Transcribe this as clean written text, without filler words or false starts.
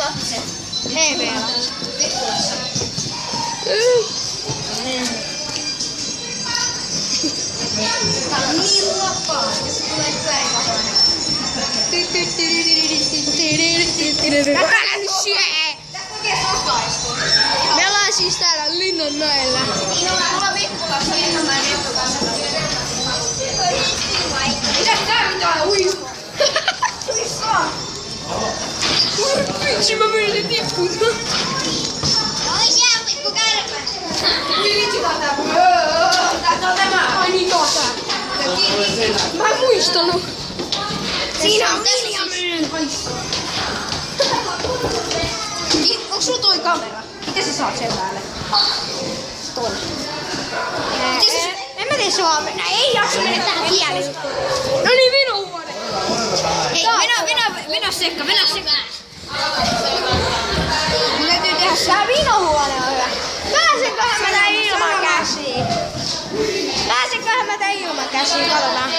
lapset. EV-lapset. Tää on niin lapaa, jos tulee päivä. Tästä oikein sokaistu. Me ollaan siis täällä Linnanmäellä. Niin ollaan Vippulassa Linnanmäen Vippulassa. Mitäs tää pitää uistaa? Uistaa! Vitsi, mä menin tippumaan. Oi siellä pikku kärpä! Vitsi, tää on tämä. Ai niin, tää. Mä en muistanut. Siinä on Williamin. Onks sulla toi kamera? Miten sä saat sen päälle? Tuolla. En mä tiedä, se vaan mennä. Ei jaksa mennä tähän kieliin. No niin, minun huone. Hei, mennä sekka. Mun täytyy tehdä se. Tää vinohuone on hyvä. Pääsenköhän mä tän ilman käsiin? Katsotaan.